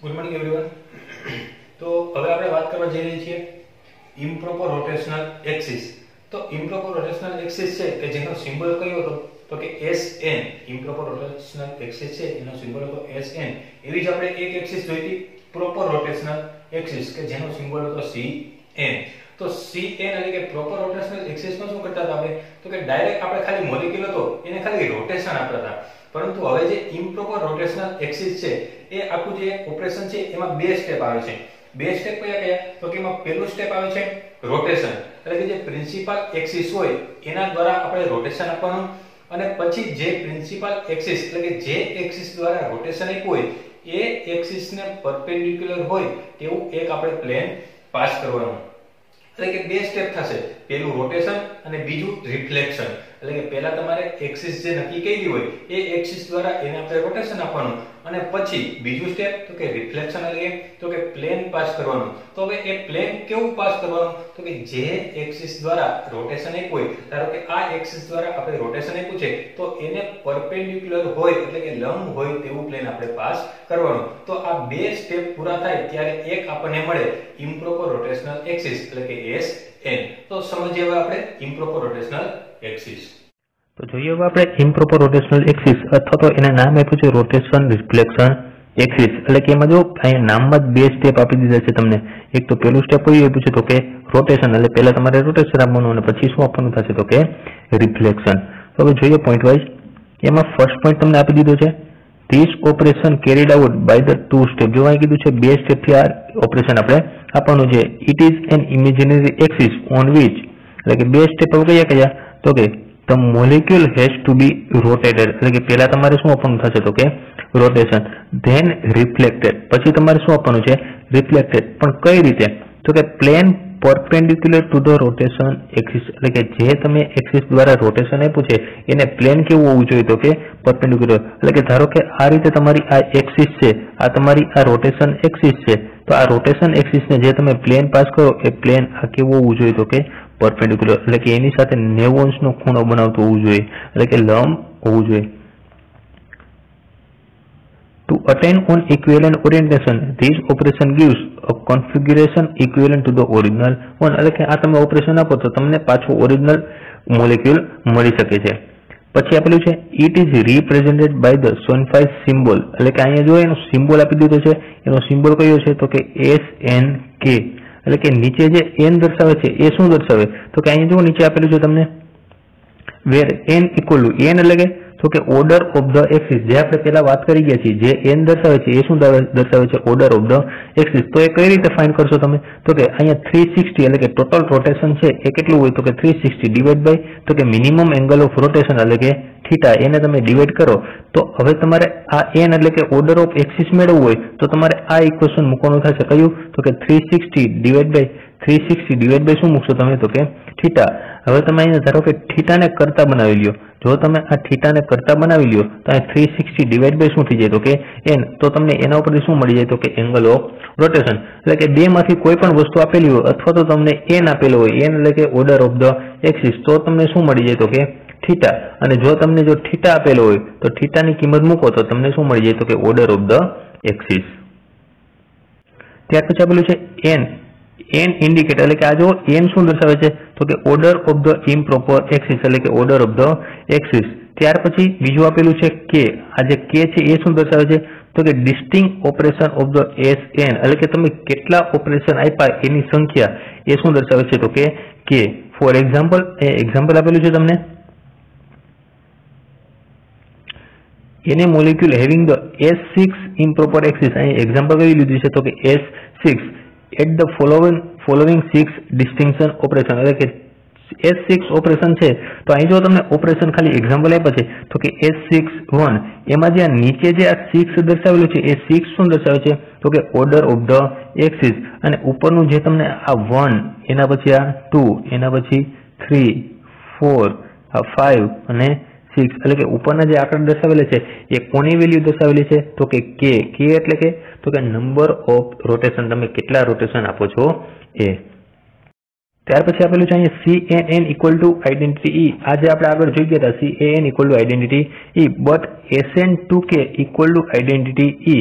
Good morning everyone. તો હવે આપણે વાત કરવા જઈ રહ્યા છીએ ઇમ્પ્રોપર રોટેશનલ એક્સિસ। તો ઇમ્પ્રોપર રોટેશનલ એક્સિસ છે કે જેનો સિમ્બોલ કયો હતો તો કે SN। ઇમ્પ્રોપર રોટેશનલ એક્સિસ છે એનો સિમ્બોલ હતો SN। એવી જ આપણે એક એક્સિસ જોઈ હતી પ્રોપર રોટેશનલ એક્સિસ કે જેનો સિમ્બોલ હતો CN। તો CN એટલે કે પ્રોપર રોટેશનલ એક્સિસ માં શું કરતા હતા આપણે તો કે ડાયરેક્ટ આપણે ખાલી મોલેક્યુલ હતો એને ખાલી રોટેશન આપતા હતા, પરંતુ હવે જે ઇમ્પ્રોપર રોટેશનલ એક્સિસ છે એ આખું જે ઓપરેશન છે એમાં બે સ્ટેપ આવે છે। બે સ્ટેપ કયા કયા તો કે એમાં પહેલું સ્ટેપ આવે છે રોટેશન, એટલે કે જે પ્રિન્સિપલ એક્સિસ હોય એના દ્વારા આપણે રોટેશન આપવાનું, અને પછી જે પ્રિન્સિપલ એક્સિસ એટલે કે જે એક્સિસ દ્વારા રોટેશન આપ્યું હોય એ એક્સિસ ને પરપેન્ડિક્યુલર હોય તેવું એક આપણે પ્લેન પાસ કરવાનું। એટલે કે બે સ્ટેપ થશે, પહેલું રોટેશન અને બીજું રિફ્લેક્શન। એટલે કે પહેલા તમારે એક્સિસ જે નક્કી કરી હોય એ એક્સિસ દ્વારા એને આપણે રોટેશન આપવાનું, અને પછી બીજું સ્ટેપ તો કે રિફ્લેક્શન એટલે તો કે પ્લેન પાસ કરવાનું। તો હવે એ પ્લેન કેવું પાસ કરવાનું તો કે જે એક્સિસ દ્વારા રોટેશન આપ્યું હોય, ધારો કે આ એક્સિસ દ્વારા આપણે રોટેશન આપ્યું છે તો એને પરપેન્ડિક્યુલર હોય એટલે કે લંબ હોય તેવું પ્લેન આપણે પાસ કરવાનું। તો આ બે સ્ટેપ પૂરા થાય ત્યારે એક આપણને મળે ઇમ્પ્રોપર રોટેશનલ એક્સિસ એટલે કે SN। તો સમજીએ હવે આપણે ઇમ્પ્રોપર રોટેશનલ એક્સિસ। તો જોઈએ હવે આપણે ઇમ્પ્રોપર રોટેશનલ એક્સિસ અથવા તો એના નામ આપ્યું છે રોટેશન રિફ્લેક્શન એક્સિસ। એટલે કે એમાં જો અહીંયા નામમાં જ બે સ્ટેપ આપી દીધા છે તમને। એક તો પહેલું સ્ટેપ કયું આપ્યું છે તો કે રોટેશન, એટલે પહેલા તમારે રોટેશન આપવાનું અને પછી શું આપવાનું થશે તો કે રિફ્લેક્શન। તો હવે જોઈએ પોઈન્ટ વાઇઝ। એમાં ફર્સ્ટ પોઈન્ટ તમને આપી દીધો છે this operation carried out by the two step. જો અહીં કીધું છે બે સ્ટેપથી આ ઓપરેશન આપણે આપવાનું છે। It is an imaginary axis on which, એટલે કે બે સ્ટેપ કયા કયા તો કે the molecule has to be rotated, એટલે કે પહેલા તમારે શું આપવાનું થશે તો કે રોટેશન, then reflected, પછી તમારે શું આપવાનું છે રિફ્લેક્ટેડ। પણ કઈ રીતે તો કે plane perpendicular to the rotation axis, એટલે કે જે તમે એક્સિસ દ્વારા રોટેશન આપ્યું છે એને પ્લેન કેવું હોવું જોઈએ તો કે પરપેન્ડિક્યુલર। એટલે કે ધારો કે આ રીતે તમારી આ એક્સિસ છે, આ તમારી આ રોટેશન એક્સિસ છે, તો આ રોટેશન એક્સિસને જે તમે પ્લેન પાસ કરો એ પ્લેન આ કેવું હોવું જોઈએ તો કે પરપેન્ડિક્યુલર, એટલે કે એની સાથે 90 અંશનો ખૂણો બનાવતો હોવું જોઈએ, એટલે કે લંબ હોવું જોઈએ। To attain on equivalent orientation, this operation gives a configuration equivalent to the original one, એટલે કે આ તમે ઓપરેશન આપો તો તમને પાછું ઓરિજિનલ મોલેક્યુલ મળી શકે છે। પછી આપેલું છે it is represented by the sonfice symbol, એટલે કે અહીંયા જો એનો સિમ્બોલ આપી દીધો છે, એનો સિમ્બોલ કયો છે તો કે SNK, એટલે કે નીચે જે n દર્શાવે છે એ શું દર્શાવે તો કે અહીંયા જો નીચે આપેલું છે તમને where n equal to n એટલે કે તો કે ઓર્ડર ઓફ ધ એક્સિસ, જે આપણે પહેલા વાત કરી ગયા છીએ જે n દર્શાવે છે એ શું દર્શાવે છે ઓર્ડર ઓફ ધ એક્સિસ। તો એ કઈ રીતે ફાઇન્ડ કરશો તમે તો કે અહીંયા 360 એટલે કે ટોટલ રોટેશન છે એ કેટલું હોય તો કે 360 ડિવાઇડ બાય તો કે મિનિમમ એંગલ ઓફ રોટેશન એટલે કે થીટા, એને તમે ડિવાઇડ કરો તો હવે તમારે આ n એટલે કે ઓર્ડર ઓફ એક્સિસ મેળવવું હોય તો તમારે આ ઇક્વેશન મૂકવાનું થશે કયું તો કે 360 ડિવાઇડ બાય શું મૂકશો તમે તો કે થીટા। હવે તમે અહીંયા ધારો કે થીટાને કરતા બનાવી લ્યો, જો તમે આ થીટાને કરતા બનાવી લ્યો તો અહીં 360 ડિવાઇડ બાય શું થઈ જાય તો કે n, તો તમને એના ઉપરથી શું મળી જાય તો કે એંગલ ઓફ રોટેશન। એટલે કે બે માંથી કોઈ પણ વસ્તુ આપેલી હોય અથવા તો તમને n આપેલો હોય, n એટલે કે ઓર્ડર ઓફ ધ એક્સિસ, તો તમને શું મળી જાય તો કે થીટા, અને જો તમને જો થીટા આપેલો હોય તો થીટાની કિંમત મૂકો તો તમને શું મળી જાય તો કે ઓર્ડર ઓફ ધ એક્સિસ। ત્યાર પછી આપેલું છે n ઇન્ડિકેટર, એટલે કે આ જો n શું દર્શાવે છે તો કે order of the improper axis, એટલે કે ઓર્ડર ઓફ ધ એક્સિસ। ત્યાર પછી બીજું આપેલું છે k, આ જે k છે એ શું દર્શાવે છે તો કે ડિસ્ટિંક્ટ ઓપરેશન ઓફ ધ SN, એટલે કે તમે કેટલા ઓપરેશન આપ્યા એની સંખ્યા એ શું દર્શાવે છે તો કે k। ફોર એક્ઝામ્પલ આપેલું છે તમને એને molecule having the S6 improper axis, અહીં એક્ઝામ્પલ કઈ લીધું છે તો કે S6 at the following 6 distinction operation, એટલે કે S6 ઓપરેશન છે તો અહીં જો તમને ઓપરેશન ખાલી એક્ઝામ્પલ આપ્યા છે તો કે S6 એમાં જે નીચે જે આ 6 દર્શાવેલું છે એ 6 શું દર્શાવે છે તો કે ઓર્ડર ઓફ ધ એક્સિસ, અને ઉપરનું જે તમને આ 1 એના પછી આ 2 એના પછી 3 4 આ 5 અને 6, એટલે કે ઉપરના જે આંકડા દર્શાવેલા છે એ કોની વેલ્યુ દર્શાવેલી છે તો કે k એટલે કે તો કે નંબર ઓફ રોટેશન, તમે કેટલા રોટેશન આપો છો એ। ત્યાર પછી આપેલું છે અહીંયા CNN equal to identity E, આ જે આપણે આગળ જોઈ ગયા હતા CAN equal to identity E, but SN2K equal to identity E,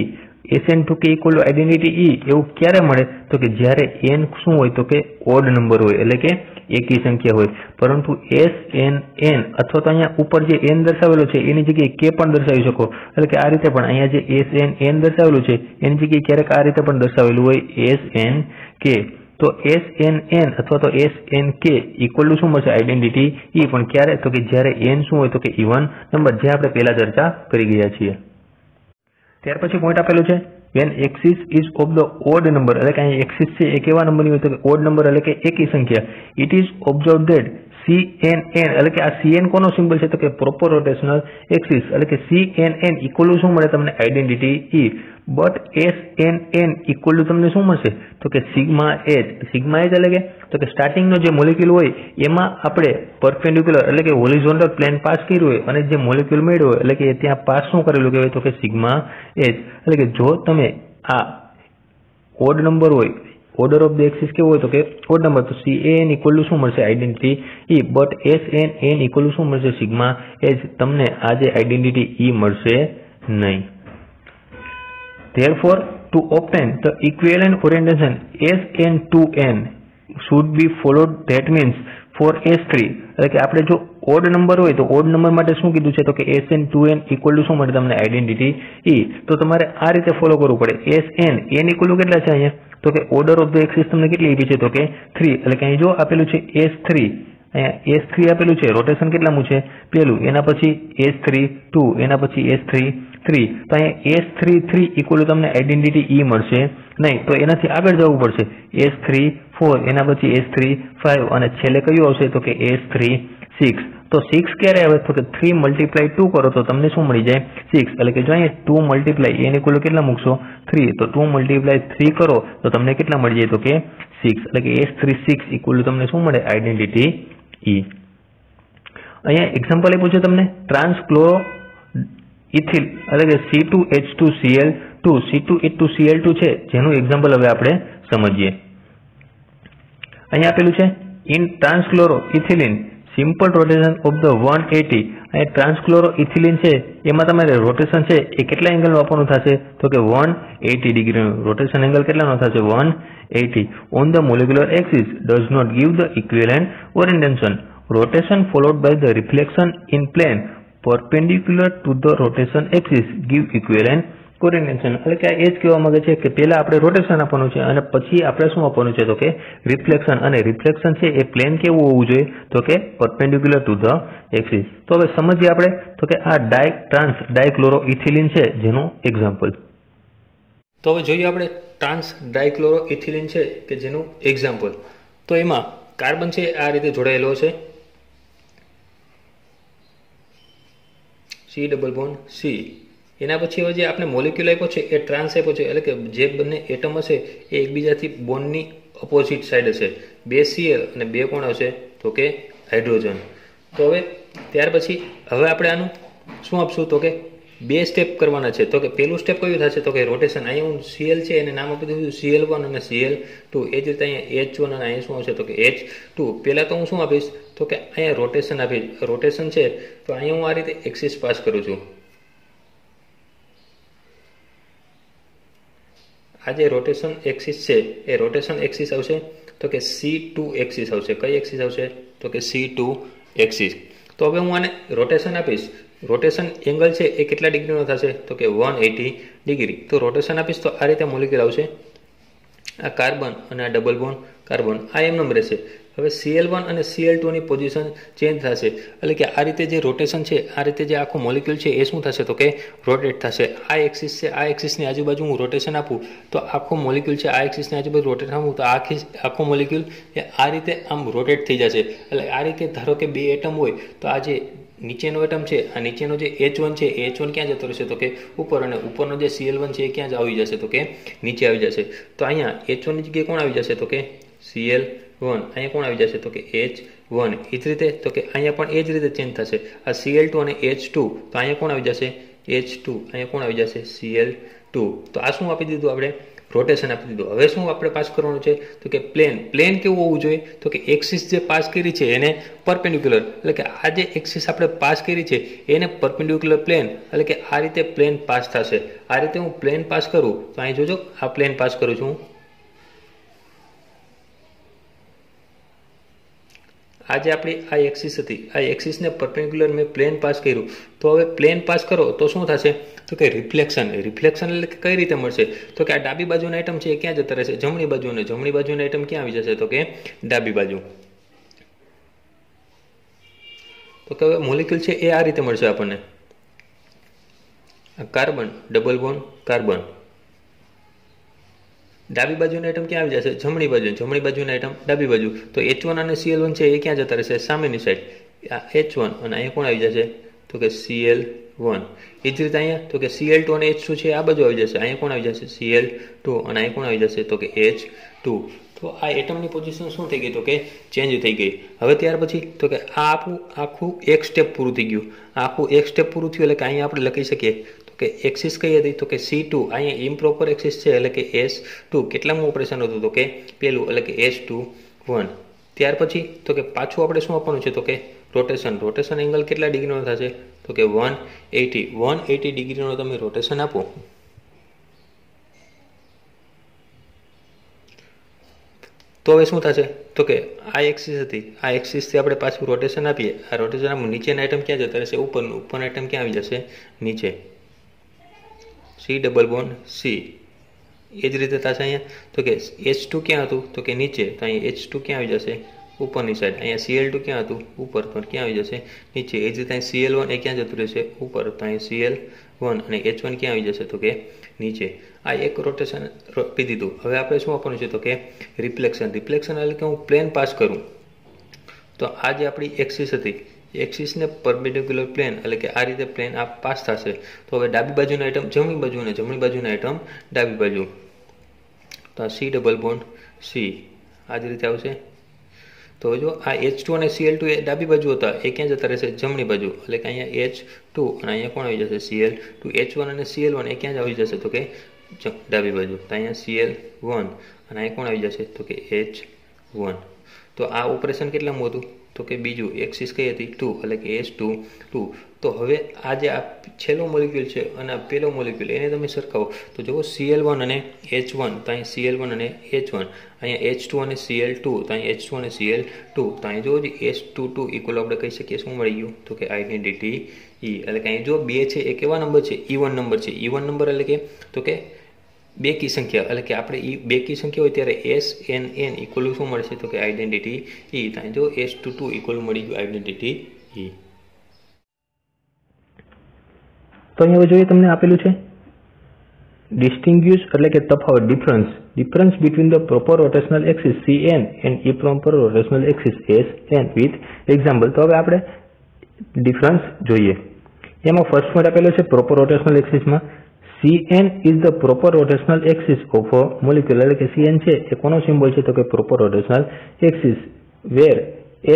SN2K equal to identity E એવું ક્યારે મળે તો કે જ્યારે n શું હોય તો કે ઓડ નંબર હોય, એટલે કે એકી સંખ્યા હોય. પરંતુ SNN અથવા તો અહીંયા ઉપર જે n દર્શાવેલો છે એની જગ્યાએ k પણ દર્શાવી શકો, એટલે કે આ રીતે પણ અહીંયા જે SNN દર્શાવેલું છે એની જગ્યાએ ક્યારેક આ રીતે પણ દર્શાવેલું હોય SNK. તો SNN અથવા તો SNK ઇક્વલ ટુ શું મળશે આઈડેન્ટિટી E, પણ ક્યારે તો કે જ્યારે n શું હોય તો કે ઇવન નંબર, જે આપણે પહેલા ચર્ચા કરી ગયા છીએ. ત્યાર પછી પોઈન્ટ આપેલું છે when axis is of the odd number, એટલે કે અહીં એક્સિસ છે એ કેવા નંબરની હોય તો કે ઓડ નંબર એટલે કે એકી સંખ્યા. it is observed that CNN એટલે કે આ CNN કોનો સિમ્બલ છે તો કે પ્રોપર રોટેશનલ એક્સિસ, એટલે કે CNN ઇક્વલ ટુ શું મળે તમને identity E. But SNN equal to તમને શું મળશે તો કે સિગ્મા H. સિગ્મા H એટલે કે તો કે સ્ટાર્ટિંગનો જે મોલેક્યુલ હોય એમાં આપણે પરપેન્ડિક્યુલર એટલે કે હોરિઝોન્ટલ પ્લેન પાસ કર્યું હોય અને જે મોલેક્યુલ મળ્યો હોય એટલે કે ત્યાં પાસ શું કરેલું કહેવાય તો કે સિગ્મા H. એટલે કે જો તમે આ ઓડ નંબર હોય, ઓર્ડર ઓફ ધ એક્સિસ કેવો હોય તો કે ઓડ નંબર, તો CAN ઇક્વલ ટુ શું મળશે identity E. But SNN equal to શું મળશે સિગ્મા H. તમને આ જે આઈડેન્ટિટી E મળશે નહીં. Therefore, to obtain the equivalent orientation SN2N should be followed. That means for S3 એટલે કે આપણે જો ઓડ નંબર હોય તો ઓડ નંબર માટે શું કીધું છે તો કે SN2N ઇક્વલ ટુ શું મળે તમને આઈડેન્ટિટી E. તો તમારે આ રીતે ફોલો કરવું પડે. SN ઇક્વલ ટુ કેટલા છે અહીંયા તો કે ઓર્ડર ઓફ ધ એક્સિસ તમને કેટલી આપી છે તો કે 3, એટલે કે અહીં જો આપેલું છે S3, અહીંયા S3 આપેલું છે, રોટેશન કેટલામું છે પહેલું, એના પછી S3 2, એના પછી S3 3, તો અહીંયા S3 3 ઇક્વલ ટુ તમને આઈડેન્ટિટી E મળશે નહીં, તો એનાથી આગળ જવું પડશે S3 4, એના પછી S3 5 અને છેલ્લે કયું આવશે તો કે S3 6. તો 6 ક્યારે આવે તો કે 3 × 2 કરો તો તમને શું મળી જાય 6, એટલે કે જો અહીંયા 2 × n ઇક્વલ કેટલા મૂકશો 3, તો 2 × 3 કરો તો તમને કેટલા મળી જાય તો કે 6, એટલે કે S3 6 ઇક્વલ તમને શું મળે આઈડેન્ટિટી E. અહીંયા એક્ઝામ્પલ આપ્યું છે તમને ટ્રાન્સક્લોરો ઇથિલ એટલે કે C2H2Cl2 C2H2Cl2 છે, જેનું એક્ઝામ્પલ હવે આપણે સમજીએ. અહીંયા આપેલું છે in trans chloro ethylene simple rotation of the 180. અહીંયા ટ્રાન્સક્લોરો ઇથિલિન છે એમાં તમારે રોટેશન છે એ કેટલા એંગલનું આપવાનું થશે તો કે 180 ડિગ્રીનું રોટેશન એંગલ કેટલાનો થશે 180. On the molecular axis does not give the equivalent orientation. Rotation followed by the reflection in plane perpendicular to the rotation axis give equivalent orientation. એટલે કે એ જ કહેવા માંગે છે કે પહેલા આપણે રોટેશન આપવાનું છે અને પછી આપણે શું આપવાનું છે તો કે રિફ્લેક્શન, અને રિફ્લેક્શન છે એ પ્લેન કેવું હોવું જોઈએ તો કે પરપેન્ડિક્યુલર ટુ ધ એક્સિસ. તો હવે સમજીએ આપણે તો કે આ ટ્રાન્સ ડાયક્લોરો ઇથિલિન છે જેનું એક્ઝામ્પલ. તો હવે જોઈએ આપણે ટ્રાન્સ ડાયક્લોરો ઇથિલિન છે કે જેનું એક્ઝામ્પલ. તો એમાં કાર્બન છે આ રીતે જોડાયેલો છે C ડબલ બોન્ડ C. એના પછી હવે જે આપણે મોલેક્યુલ આપ્યો છે એ ટ્રાન્સ આપ્યો છે, એટલે કે જે બંને એટમ હશે એ એકબીજાથી બોન્ડની ઓપોઝિટ સાઈડ હશે. 2 Cl અને 2 કોણ આવશે તો કે હાઇડ્રોજન. તો હવે ત્યાર પછી હવે આપણે આનું શું આપશું તો કે 2 સ્ટેપ કરવાના છે. તો કે પહેલું સ્ટેપ કયું થશે તો કે રોટેશન. અહીંયા હું Cl છે એને નામ આપી દીધું Cl1 અને Cl2. એ જ રીતે અહીંયા H1 અને અહીંયા શું આવશે તો કે H2. પહેલા તો હું શું આપીશ તો કે અહીંયા રોટેશન આપીશ. રોટેશન છે તો અહીંયા હું આ રીતે એક્સિસ પાસ કરું છું. આ જે રોટેશન એક્સિસ છે એ રોટેશન એક્સિસ આવશે તો કે C2 એક્સિસ આવશે. કઈ એક્સિસ આવશે તો કે C2 એક્સિસ. તો હવે હું આને રોટેશન આપીશ. રોટેશન એંગલ છે એ કેટલા ડિગ્રીનો થશે તો કે 180 ડિગ્રી. તો રોટેશન આપીશ તો આ રીતે મોલેક્યુલ આવશે. આ કાર્બન અને આ ડબલ બોન્ડ કાર્બન આ એમનેમ રહેશે. હવે Cl1 અને Cl2 ની પોઝિશન ચેન્જ થશે, એટલે કે આ રીતે જે રોટેશન છે આ રીતે જે આખો મોલેક્યુલ છે એ શું થશે તો કે રોટેટ થશે. આ એક્સિસ છે, આ એક્સિસની આજુબાજુ હું રોટેશન આપું તો આખો મોલેક્યુલ છે આ એક્સિસની આજુબાજુ રોટેટ આપું તો આખો મોલેક્યુલ એ આ રીતે આમ રોટેટ થઈ જશે. એટલે આ રીતે ધારો કે 2 એટમ હોય તો આ જે નીચેનો એટમ છે આ નીચેનો જે H1 છે એ H1 ક્યાં જતો રહેશે તો કે ઉપર, અને ઉપરનો જે Cl1 છે એ ક્યાં આવી જશે તો કે નીચે આવી જશે. તો અહીંયા H1 ની જગ્યાએ કોણ આવી જશે તો કે Cl1, અહીંયા કોણ આવી જશે તો કે H1. એ જ રીતે તો કે અહીંયા પણ એ જ રીતે ચેન્જ થશે. આ Cl2 અને H2 તો અહીંયા કોણ આવી જશે H2, અહીંયા કોણ આવી જશે Cl2. તો આ શું આપી દીધું આપણે રોટેશન આપી દીધું. હવે શું આપણે પાસ કરવાનું છે તો કે પ્લેન કેવું હોવું જોઈએ તો કે એક્સિસ જે પાસ કરી છે એને પરપેન્ડિક્યુલર, એટલે કે આ જે એક્સિસ આપણે પાસ કરી છે એને પરપેન્ડિક્યુલર પ્લેન, એટલે કે આ રીતે પ્લેન પાસ થશે. આ રીતે હું પ્લેન પાસ કરું તો અહીં જોજો આ પ્લેન પાસ કરું છું. આ જે આપણી આ એક્સિસ હતી, આ એક્સિસને પરપેન્ડિક્યુલર મેં પ્લેન પાસ કર્યું. તો હવે પ્લેન પાસ કરો તો શું થશે તો કે રિફ્લેક્શન એટલે કે કઈ રીતે મળશે તો કે આ ડાબી બાજુના આઈટમ છે એ ક્યાં જતા રહેશે, જમણી બાજુ, અને જમણી બાજુના આઈટમ ક્યાં આવી જશે તો કે ડાબી બાજુ. તો કે હવે મોલિક્યુલ છે એ આ રીતે મળશે આપણને. કાર્બન, ડબલ બોન્ડ કાર્બન, ડાબી બાજુના આઈટમ ક્યાં આવી જશે જમણી બાજુ, જમણી બાજુના આઈટમ ડાબી બાજુ. તો H1 અને Cl1 છે એ ક્યાં જતા રહેશે સામેની સાઈડ, આ H1 અને અહીંયા કોણ આવી જશે તો કે Cl1. એ જ રીતે અહીંયા તો કે Cl2 અને H2 છે આ બાજુ આવી જશે, અહીંયા કોણ આવી જશે Cl2 અને અહીંયા કોણ આવી જશે તો કે H2. તો આ એટમની પોઝિશન શું થઈ ગઈ તો કે ચેન્જ થઈ ગઈ. હવે ત્યાર પછી તો કે આ આખું એક સ્ટેપ પૂરું થઈ ગયું. આખું એક સ્ટેપ પૂરું થયું એટલે કે અહીંયા આપણે લખી શકીએ કે એક્સિસ કઈ હતી તો કે C2, અહીંયા ઇમ્પ્રોપર એક્સિસ છે એટલે કે S2. કેટલામું ઓપરેશન હતું તો કે પહેલું એટલે કે S21. ત્યાર પછી તો કે પાછું આપણે શું આપવાનું છે તો કે રોટેશન એંગલ કેટલા ડિગ્રીનો થશે તો કે 180 ડિગ્રીનો તમે રોટેશન આપો. તો હવે શું થશે તો કે આ એક્સિસ હતી, આ એક્સિસથી આપણે પાછું રોટેશન આપીએ. આ રોટેશન આમ નીચેના આઈટમ ક્યાં જતા રહેશે ઉપરના આઈટમ ક્યાં આવી જશે નીચે, C ડબલ બોન્ડ C. એ જ રીતે થશે અહીંયા તો કે H2 ક્યાં હતું તો કે નીચે, તો અહીંયા H2 ક્યાં આવી જશે ઉપરની સાઈડ. અહીંયા Cl2 ક્યાં હતું ઉપર, તો ક્યાં આવી જશે નીચે. એ જ રીતે અહીં Cl1 એ ક્યાં જતું રહેશે ઉપર, તો અહીંયા Cl1 અને H1 ક્યાં આવી જશે તો કે નીચે. આ એક રોટેશન આપી દીધું. હવે આપણે શું આપવાનું છે તો કે રિફ્લેક્શન એટલે કે હું પ્લેન પાસ કરું તો આ જે આપણી એક્સિસ હતી, એક્સિસને પરપેન્ડિક્યુલર પ્લેન એટલે કે આ રીતે પ્લેન આ પાસ થશે. તો હવે ડાબી બાજુના આઈટમ જમણી બાજુ અને જમણી બાજુના આઈટમ ડાબી બાજુ. તો આ C ડબલ બોન્ડ C આ જ રીતે આવશે. તો જો આ H2 અને Cl2 એ ડાબી બાજુ હતા એ ક્યાં જતા રહેશે જમણી બાજુ, એટલે કે અહીંયા H2 અને અહીંયા કોણ આવી જશે Cl2. H1 અને Cl1 એ ક્યાં આવી જશે તો કે ડાબી બાજુ, તો અહીંયા Cl1 અને અહીંયા કોણ આવી જશે તો કે H1. તો આ ઓપરેશન કેટલામાં હતું તો કે બીજું. એક્સિસ કઈ હતી 2 એટલે કે S2. તો હવે આ જે આ છેલ્લો મોલિક્યુલ છે અને આ પહેલો મોલિક્યુલ એને તમે સરખાવો તો જુઓ Cl1 અને H1, તો અહીં Cl1 અને H1, અહીંયા H2 અને Cl2, તો અહીં H2 અને Cl2. તો અહીં જો S22 ઇક્વલ આપણે કહી શકીએ શું મળી ગયું તો કે આઈડેન્ટિટી E. એટલે કે અહીં જો બે છે એ કેવા નંબર છે E1 નંબર છે. E1 નંબર એટલે કે તો કે બેકી સંખ્યા, એટલે કે આપણે બેકી સંખ્યા હોય ત્યારે SNN ઇક્વલ શું મળશે તો કે આઈડેન્ટિટી E. ત્યાં જો S22 ઇક્વલ મળી ગયું આઈડેન્ટિટી E. તો અહીંયા જોઈએ તમને આપેલું છે distinguish એટલે કે તફાવત, difference between the proper rotational axis Cn and improper rotational axis Sn with example. તો હવે આપણે ડિફરન્સ જોઈએ. એમાં ફર્સ્ટ પોઈન્ટ આપેલો છે પ્રોપર રોટેશનલ એક્સિસમાં Cn is the proper rotational axis of a molecule. એટલે કે Cn છે એ કોનો સિમ્બોલ છે તો કે proper rotational axis, where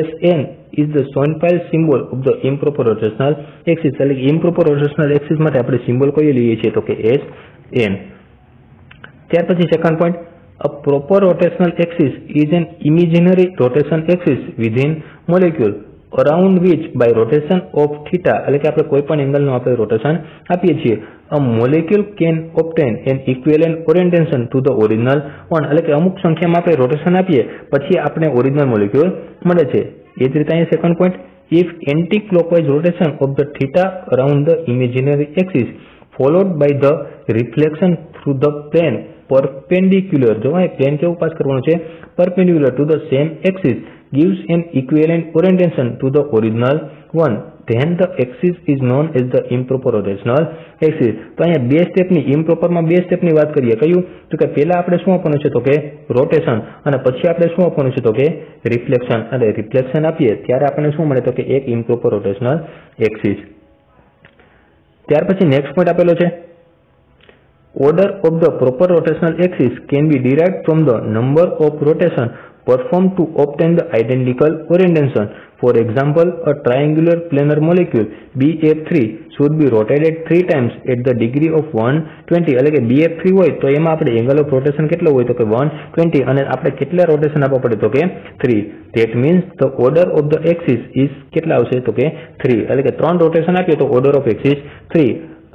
Sn is the Schoenfeld symbol of the improper rotational axis. એટલે કે improper rotational axis માટે આપણે સિમ્બોલ કયો લઈએ છીએ તો કે Sn. ત્યાર પછી second point, a proper rotational axis is an imaginary rotation axis within molecule around which by rotation of theta, એટલે કે આપણે કોઈ પણ એંગલનું આપણે રોટેશન આપીએ છીએ, a molecule can obtain an equivalent orientation to the original one. એટલે કે અમુક સંખ્યામાં આપણે રોટેશન આપીએ પછી આપણે ઓરિજિનલ મોલેક્યુલ મળે છે. એ જ રીતે અહીંયા second point, if anti-clockwise rotation of the theta around the imaginary axis followed by the reflection through the plane perpendicular, જો આ પ્લેન કેવું પાસ કરવાનું છે perpendicular to the same axis gives an equivalent orientation to the original one, then the axis is known as the improper rotational axis. તો અહીંયા બે સ્ટેપની ઇમ્પ્રોપરમાં બે સ્ટેપની વાત કરીએ. કયું તો કે પહેલા આપણે શું આપવાનું છે તો કે રોટેશન અને પછી આપણે શું આપવાનું છે તો કે રિફ્લેક્શન. અને રિફ્લેક્શન આપીએ ત્યારે આપણને શું મળે તો કે એક ઇમ્પ્રોપર રોટેશનલ એક્સિસ. ત્યાર પછી નેક્સ્ટ પોઈન્ટ આપેલો છે order of the proper rotational axis can be derived from the number of rotation performed to obtain the identical orientation. For example, a triangular planar molecule BF3 should be rotated 3 times at the degree of 120. એટલે કે BF3 હોય તો એમાં આપણે angle of rotation કેટલો હોય તો કે 120 અને આપણે કેટલા રોટેશન આપવા પડે તો કે 3. That means the order of the axis is કેટલા આવશે તો કે 3. એટલે કે 3 રોટેશન આપીએ તો order of axis 3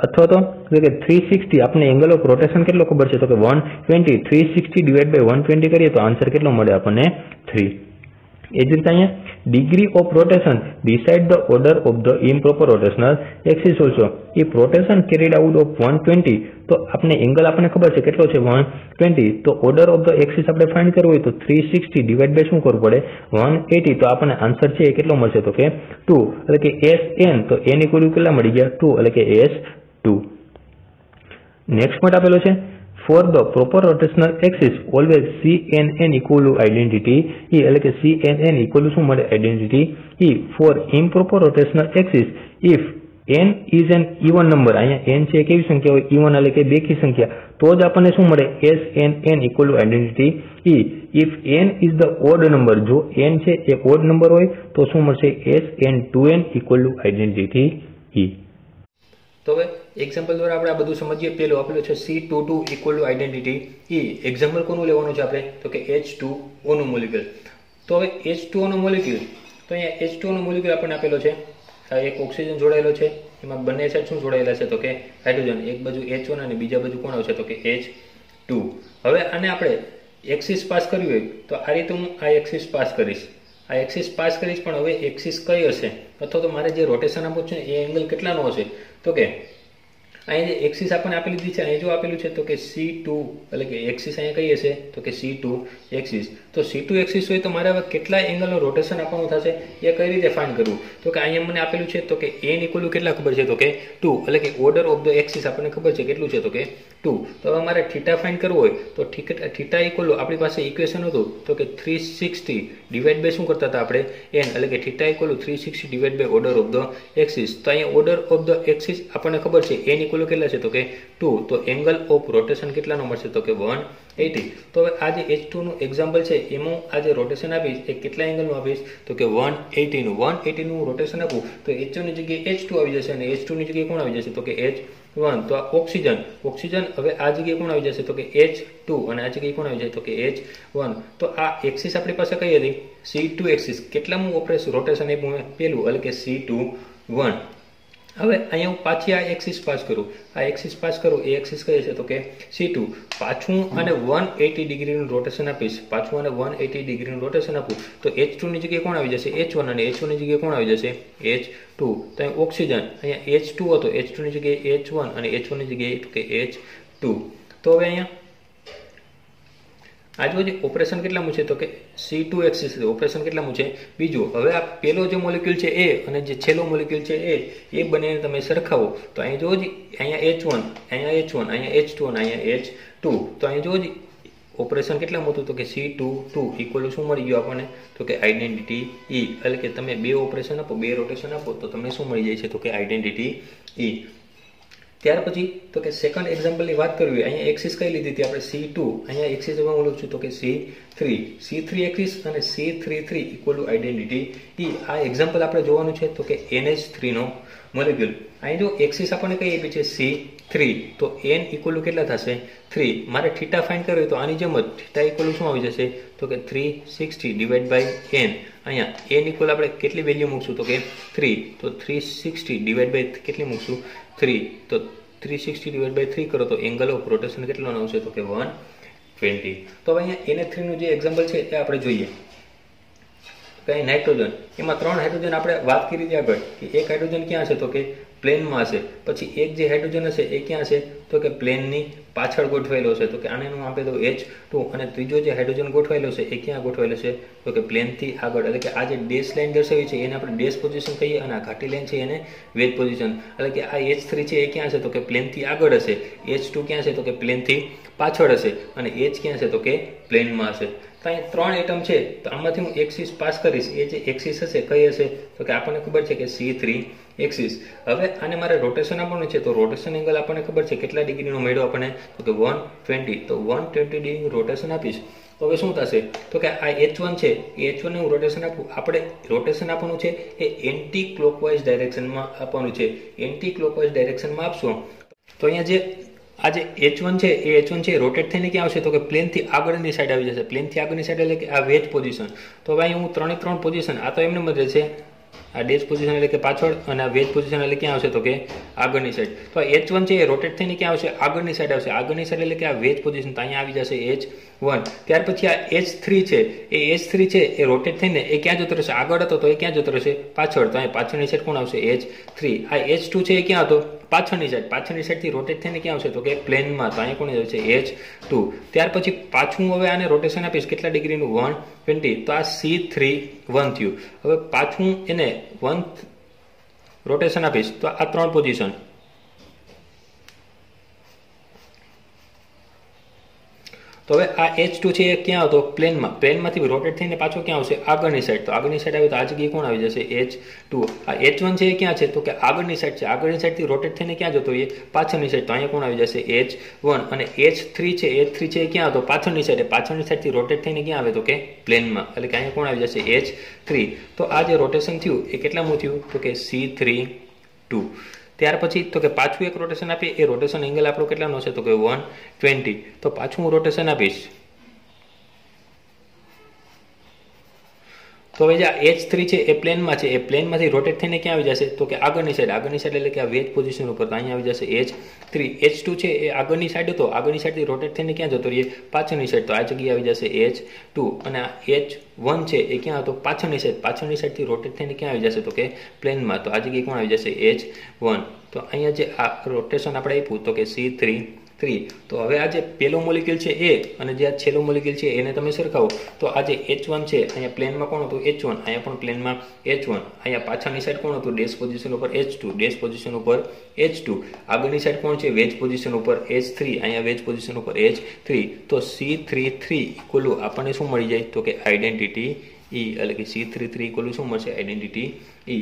અથવા તો 360 આપણે એંગલ ઓફ રોટેશન કેટલો ખબર છે તો કે 120. 360 ડિવાઇડ બાય 120 કરીએ તો આન્સર કેટલો મળે આપણને 3. એ જ રીતે અહીંયા degree of rotation decide the order of the improper rotational axis also. If rotation carried out of 120 તો આપણે એંગલ આપણને ખબર છે કેટલો છે 120 તો order of the axis આપણે ફાઇન્ડ કરવું હોય તો 360 ડિવાઇડ બાય શું કરવું પડે 180 તો આપણને આન્સર છે એ કેટલો મળશે તો કે 2 એટલે કે SN તો n ઇક્વલ કેટલા મળી ગયા 2 એટલે કે S2. નેક્સ્ટ પોઈન્ટ આપેલો છે for the proper rotational axis always CNN equal to identity E એટલે કે CNN equal to શું મળે identity E. For improper rotational axis if n is an even number અહીંયા n છે કેવી સંખ્યા હોય even એટલે કે બેકી સંખ્યા તો જ આપણને શું મળે SNN equal to identity E. if n is the odd number જો n છે એ odd number હોય તો શું મળશે SN2n equal to identity E. તો હવે એક્ઝામ્પલ દ્વારા આપણે આ બધું સમજીએ. પેલું આપેલું છે C22 equal to identity E. Example કોનું લેવાનું છે આપણે તો કે H2O નું મોલિક્યુલ. તો હવે H2O નો મોલિક્યુલ તો અહીંયા H2O નો મોલિક્યુલ આપણને આપેલો છે. આ એક ઓક્સિજન જોડાયેલો છે એમાં બંને સાઈડ શું જોડાયેલા છે તો કે હાઇડ્રોજન. એક બાજુ H1 અને બીજા બાજુ કોણ આવશે તો કે H2. હવે આને આપણે એક્સિસ પાસ કરવી હોય તો આ રીતે હું આ એક્સિસ પાસ કરીશ. આ એક્સિસ પાસ કરીશ પણ હવે એક્સિસ કઈ હશે અથવા તો મારે જે રોટેશન આપવું છે એ એંગલ કેટલાનો હશે તો કે અહીં જે એક્સિસ આપણને આપેલી દીધી છે અહીં જો આપેલું છે તો કે C2 એટલે કે એક્સિસ અહીંયા કઈ હશે તો કે C2 એક્સિસ. તો C2 એક્સિસ હોય તો મારે હવે કેટલા એંગલનું રોટેશન આપવાનું થશે એ કઈ રીતે ફાઇન્ડ કરવું તો કે અહીંયા મને આપેલું છે તો કે n ઇક્વલ કેટલા ખબર છે તો કે 2 એટલે કે ઓર્ડર ઓફ ધ એક્સિસ આપણને ખબર છે કેટલું છે તો કે 2. તો હવે મારે થીટા ફાઇન્ડ કરવું હોય તો થીટા ઇક્વલ આપણી પાસે ઇક્વેશન હતું તો કે 360 ડિવાઇડ બાય શું કરતા હતા આપણે n એટલે કે theta equal 360 divide by order of the axis. તો અહીંયા ઓર્ડર ઓફ ધ એક્સિસ આપણને ખબર છે n ઇક્વલ કેટલા છે તો કે 2. તો એંગલ ઓફ રોટેશન કેટલાનો મળશે તો કે 180. તો હવે આ જે H2 નું એક્ઝામ્પલ છે એમાં આ જે રોટેશન આપીશ એ કેટલા એંગલનું આપીશ તો કે 180 નું રોટેશન આપું તો H1 ની જગ્યાએ H2 આવી જશે અને H2 ની જગ્યાએ કોણ આવી જશે તો કે H1. તો આ ઓક્સિજન હવે આ જગ્યાએ કોણ આવી જશે તો કે H2 અને આ જગ્યાએ કોણ આવી જાય તો કે H1. તો આ એક્સિસ આપણી પાસે કઈ હતી C2 એક્સિસ. કેટલામું રોટેશન આપ્યું પેલું એટલે કે C21. હવે અહીંયા હું પાછી આ એક્સિસ પાસ કરું એ એક્સિસ કઈ છે તો કે C2. પાછું અને 180 ડિગ્રીનું રોટેશન આપીશ આપું તો H2 ની જગ્યાએ કોણ આવી જશે H1 અને H1 ની જગ્યાએ કોણ આવી જશે H2. તો અહીં ઓક્સિજન અહીંયા H2 હતો H2 ની જગ્યાએ H1 અને H1 ની જગ્યાએ તો કે H2. તો હવે અહીંયા આજુ જે ઓપરેશન કેટલામું છે તો કે C2 એક્સિસ ઓપરેશન કેટલામું છે બીજું. હવે આ પેલો જે મોલિક્યુલ છે એ અને જે છેલ્લો મોલિક્યુલ છે એ બંનેને તમે સરખાવો તો અહીં જોવો અહીંયા H1 અહીંયા H2 અને અહીંયા H2. તો અહીં જોવો ઓપરેશન કેટલામાં હતું તો કે C22 ઇક્વલ શું મળી ગયું આપણને તો કે આઇડેન્ટિટી E. એટલે કે તમે બે ઓપરેશન આપો બે રોટેશન આપો તો તમને શું મળી જાય છે તો કે આઇડેન્ટિટી E. ત્યાર પછી તો કે સેકન્ડ એક્ઝામ્પલની વાત કરવી અહીંયા એક્સિસ કઈ લીધી હતી આપણે C2 અહીંયા એક્સિસ હું લઉં છું તો કે C3 એક્સિસ અને C33 equal to identity E. આ એક્ઝામ્પલ આપણે જોવાનું છે તો કે NH3 નો મોલેક્યુલ. અહીં જો એક્સિસ આપણને કઈ આપી છે C3 તો n ઇક્વલ ટુ કેટલા થશે 3. મારે થીટા ફાઇન્ડ કરવી હોય તો આની જેમ જ થીટા ઇક્વલ શું આવી જશે તો કે 360 ડિવાઇડ બાય n. અહીંયા n ઇક્વલ આપણે કેટલી વેલ્યુ મૂકશું તો કે 3. તો 360 ડિવાઇડ બાય કેટલી મૂકશું 3. તો 360 ડિવાઇડ બાય 3 કરો તો એંગલ ઓફ રોટેશન કેટલો આવશે તો કે 120. તો હવે અહીંયા NH3 નું જે એક્ઝામ્પલ છે એ આપણે જોઈએ. કઈ નાઇટ્રોજન એમાં 3 હાઇડ્રોજન આપણે વાત કરી હતી આગળ કે એક હાઇડ્રોજન ક્યાં છે તો કે પ્લેનમાં હશે પછી એક જે હાઇડ્રોજન હશે એ ક્યાં છે તો કે પ્લેનની પાછળ ગોઠવાયેલો છે તો કે આને હું આપી દઉં H2 અને ત્રીજો જે હાઇડ્રોજન ગોઠવાયેલો છે એ ક્યાં ગોઠવાયેલો છે તો કે પ્લેનથી આગળ. એટલે કે આ જે ડેશ લાઈન દર્શાવી છે એને આપણે ડેશ પોઝિશન કહીએ અને આ ઘાટી લાઈન છે એને વેજ પોઝિશન. એટલે કે આ H3 છે એ ક્યાં છે તો કે પ્લેનથી આગળ હશે H2 ક્યાં છે તો કે પ્લેનથી પાછળ હશે અને H ક્યાં છે તો કે પ્લેનમાં હશે. તો તો અહીં 3 એટમ છે, તો આમાંથી હું એક્સિસ પાસ કરીશ. એ જે એક્સિસ હશે કઈ હશે તો કે આપણને ખબર છે કે C3 એક્સિસ. હવે આને મારે રોટેશન આપવાનું છે, તો રોટેશન એંગલ આપણને ખબર છે કેટલા ડિગ્રીનો મળ્યો આપણને તો કે 120. તો 120 ડિગ્રીનું રોટેશન આપીશ તો હવે શું થશે તો કે આ H1 છે, એ H1 ને હું રોટેશન આપું. આપણે રોટેશન આપવાનું છે એ એન્ટી ક્લોકવાઇઝ ડાયરેક્શનમાં આપવાનું છે. એન્ટી ક્લોકવાઇઝ ડાયરેક્શનમાં આપશો તો અહીંયા જે આ જે H1 છે એ H1 છે રોટેટ થઈને ક્યાં આવશે તો કે પ્લેનથી આગળની સાઈડ આવી જશે. પ્લેનથી આગળની સાઈડ એટલે કે આ વેજ પોઝિશન. તો હવે અહીં હું 3 પોઝિશન, આ તો એમને જ રહેશે, આ ડેશ પોઝિશન એટલે કે પાછળ, અને આ વેજ પોઝિશન એટલે ક્યાં આવશે તો કે આગળની સાઈડ. તો આ H1 છે એ રોટેટ થઈને ક્યાં આવશે આગળની સાઈડ આવશે. આગળની સાઈડ એટલે કે આ વેજ પોઝિશન, તો અહીંયા આવી જશે H1. ત્યાર પછી આ H3 છે, એ H3 છે એ રોટેટ થઈને એ ક્યાં જતો રહેશે, આગળ હતો તો એ ક્યાં જતો રહેશે પાછળ. તો અહીંયા પાછળની સાઈડ કોણ આવશે H3. આ H2 છે એ ક્યાં હતો પાછળની સાઈડ. પાછળની સાઈડથી રોટેટ થઈને ક્યાં આવશે તો કે પ્લેનમાં. તો અહીંયા કોણ આવશે H2. ત્યાર પછી પાછું હવે આને રોટેશન આપીશ કેટલા ડિગ્રીનું 120. તો આ C3 1 થયું. હવે પાછું એને 1 રોટેશન આપીશ તો આ 3 પોઝિશન. તો હવે આ H2 છે એ ક્યાં હતો પ્લેનમાં. પ્લેનમાંથી રોટેટ થઈને પાછો ક્યાં આવશે આગળની સાઈડ. તો આગળની સાઈડ આવે તો આ જગ્યાએ કોણ આવી જશે H2. આ H1 છે એ ક્યાં છે તો કે આગળની સાઈડ છે. આગળની સાઈડથી રોટેટ થઈને ક્યાં જતો એ પાછળની સાઈડ. તો અહીંયા કોણ આવી જશે H1. અને H3 છે, H3 છે એ ક્યાં હતો પાછળની સાઈડ. પાછળની સાઈડથી રોટેટ થઈને ક્યાં આવે તો કે પ્લેનમાં, એટલે કે અહીંયા કોણ આવી જશે H3. તો આ જે રોટેશન થયું એ કેટલામું થયું તો કે C3 2. ત્યાર પછી તો કે પાછું એક રોટેશન આપીએ. એ રોટેશન એંગલ આપણો કેટલાનો છે તો કે 120. તો પાછું હું રોટેશન આપીશ તો હવે જે આ H3 છે એ પ્લેનમાં છે, એ પ્લેનમાંથી રોટેટ થઈને ક્યાં આવી જશે તો કે આગળની સાઈડ. આગળની સાઈડ એટલે કે આ વેજ પોઝિશન ઉપર. તો અહીંયા આવી જશે H3. H2 છે એ આગળની સાઈડ હતો, આગળની સાઈડથી રોટેટ થઈને ક્યાં જતો રહીએ પાછળની સાઈડ. તો આ જગ્યાએ આવી જશે H2. અને આ H1 છે એ ક્યાં હતો પાછળની સાઈડ. પાછળની સાઈડથી રોટેટ થઈને ક્યાં આવી જશે તો કે પ્લેનમાં. તો આ જગ્યાએ કોણ આવી જશે H1. તો અહીંયા જે આ રોટેશન આપણે આપ્યું તો કે C3 3. તો હવે આ જે પહેલો મોલિક્યુલ છે એ અને જે આ છેલ્લો મોલિક્યુલ છે એને તમે સરખાવો તો આ જે H1 છે અહીંયા પ્લેનમાં કોણ હતું H1, અહીંયા પણ પ્લેનમાં H1. અહીંયા પાછળની સાઈડ કોણ હતું ડેશ પોઝિશન ઉપર H2, ડેશ પોઝિશન ઉપર H2. આગળની સાઈડ કોણ છે વેજ પોઝિશન ઉપર H3, અહીંયા વેજ પોઝિશન ઉપર H3. તો C3 3 ઇક્વલ આપણને શું મળી જાય તો કે આઈડેન્ટિટી E, એટલે કે C3 3 ઇક્વલ શું મળશે આઈડેન્ટિટી E.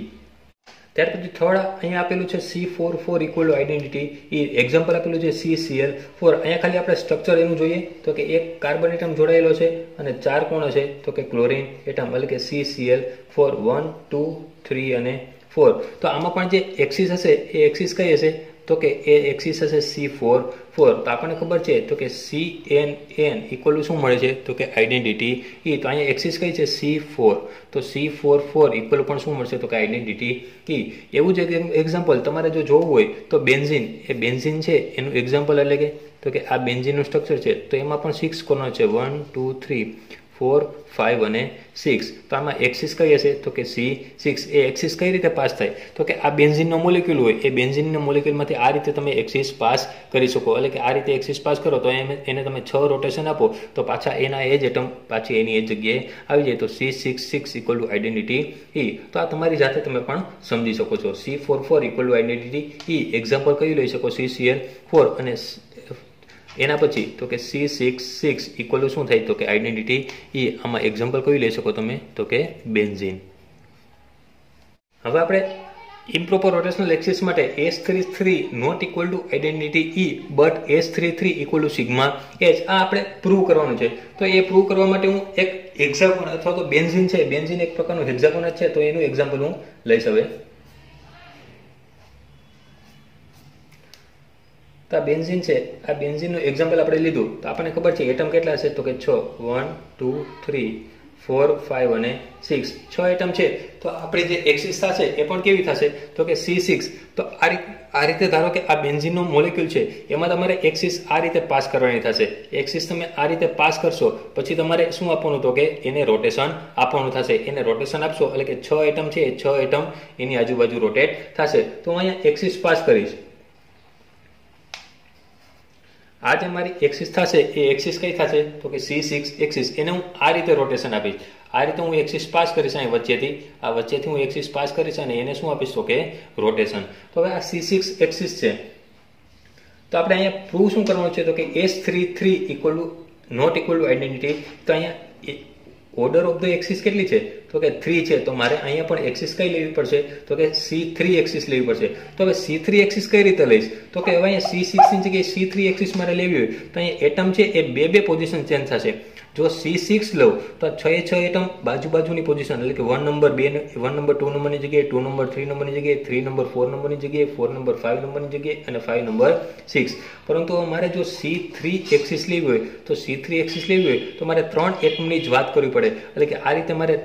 ત્યાર પછી થર્ડ અહીંયા આપેલું છે C4 4 equal identity E. Example આપેલું છે CCl4. અહીંયા ખાલી આપણે સ્ટ્રક્ચર એનું જોઈએ તો કે એક કાર્બન એટમ જોડાયેલો છે અને 4 કોણ છે તો કે ક્લોરીન એટમ, એટલે કે CCl4 1 2 3 અને 4. તો આમાં પણ જે એક્સિસ હશે એ એક્સિસ કઈ હશે તો કે એ એક્સિસ હશે C4 4. તો આપણને ખબર છે તો કે CNN ઇક્વલ શું મળે છે તો કે આઈડેન્ટિટી E. તો અહીંયા એક્સિસ કઈ છે C4. તો C4 4 ઇક્વલ પણ શું મળશે તો કે આઈડેન્ટિટી E. એવું જ એક્ઝામ્પલ તમારે જો જોવું હોય તો બેન્ઝીન, એ બેન્ઝીન છે એનું એક્ઝામ્પલ એટલે કે તો કે આ બેન્ઝીનનું સ્ટ્રક્ચર છે. તો એમાં પણ 6 કોર્નર છે 1 2 3 4 5 અને 6. તો આમાં એક્સિસ કઈ હશે તો કે C6. એ એક્સિસ કઈ રીતે પાસ થાય તો કે આ બેન્ઝીનનો મોલિક્યુલ હોય, એ બેન્ઝીનના મોલિક્યુલમાંથી આ રીતે તમે એક્સિસ પાસ કરી શકો. એટલે કે આ રીતે એક્સિસ પાસ કરો તો એને તમે 6 રોટેશન આપો તો પાછા એના એ જ એટમ પાછી એની એ જગ્યાએ આવી જાય. તો C6 6 equal to identity E. તો આ તમારી જાતે તમે પણ સમજી શકો છો. C4 4 equal to identity E. Example કયું લઈ શકો CCl4. અને એના પછી તો કે C6 6 ઇક્વલ ટુ શું થાય તો કે આઈડેન્ટિટી E. આમાં એક્ઝામ્પલ કયું લઈ શકો તમે તો કે બેન્ઝીન. હવે આપણે ઇમ્પ્રોપર રોટેશનલ એક્સિસ માટે S33 not equal to identity E but S33 equal to sigma H. આ આપણે પ્રૂવ કરવાનું છે. તો એ પ્રૂવ કરવા માટે હું એક હેક્સાગોન અથવા તો બેન્ઝીન છે, બેન્ઝીન એક પ્રકારનું હેક્સાગોન છે, તો એનું એક્ઝામ્પલ હું લઈશ. હવે તો આ બેન્ઝીન છે, આ બેન્ઝીનનું એક્ઝામ્પલ આપણે લીધું તો આપણને ખબર છે એટમ કેટલા છે તો કે 6 1 2 3 4 5 અને 6. 6 એટમ છે. તો આપણી જે એક્સિસ થશે એ પણ કેવી થશે તો કે C6. તો આ રીતે ધારો કે આ બેન્ઝીનનો મોલેક્યુલ છે એમાં તમારે એક્સિસ આ રીતે પાસ કરવાની થશે. એક્સિસ તમે આ રીતે પાસ કરશો પછી તમારે શું આપવાનું તો કે એને રોટેશન આપવાનું થશે. એને રોટેશન આપશો એટલે કે 6 એટમ છે એ 6 એટમ એની આજુબાજુ રોટેટ થશે. તો હું અહીંયા એક્સિસ પાસ કરીશ. આ જે મારી એક્સિસ થશે એ એક્સિસ કઈ થશે તો કે C6 એક્સિસ. એને હું આ રીતે રોટેશન આપીશ. આ રીતે હું એક્સિસ પાસ કરીશ અહીં વચ્ચેથી, આ વચ્ચેથી હું એક્સિસ પાસ કરીશ અને એને શું આપીશ તો કે રોટેશન. તો હવે આ C6 એક્સિસ છે. તો આપણે અહીંયા પ્રૂવ શું કરવાનું છે તો કે S33 equal to not equal to identity. તો અહીંયા ઓર્ડર ઓફ ધ એક્સિસ કેટલી છે તો કે 3 છે, તો મારે અહીંયા પણ એક્સિસ કઈ લેવી પડશે તો કે C3 એક્સિસ લેવી પડશે. તો હવે C3 એક્સિસ કઈ રીતે લઈશ તો કે હવે અહીંયા C6 ની જગ્યાએ C3 એક્સિસ મારે લેવી હોય તો અહીંયા એટમ છે એ બે પોઝિશન ચેન્જ થશે. જો C6 લઉં તો 6 એટમ બાજુની પોઝિશન એટલે કે 1 નંબર 2 નંબરની જગ્યાએ 2 નંબર 3 નંબરની જગ્યાએ 3 નંબર 4 નંબરની જગ્યાએ 4 નંબર 5 નંબરની જગ્યાએ અને 5 નંબર 6. પરંતુ મારે જો C3 એક્સિસ લેવી હોય તો C3 એક્સિસ લેવી હોય તો મારે 3 એટમની જ વાત કરવી પડે. એટલે કે આ રીતે મારે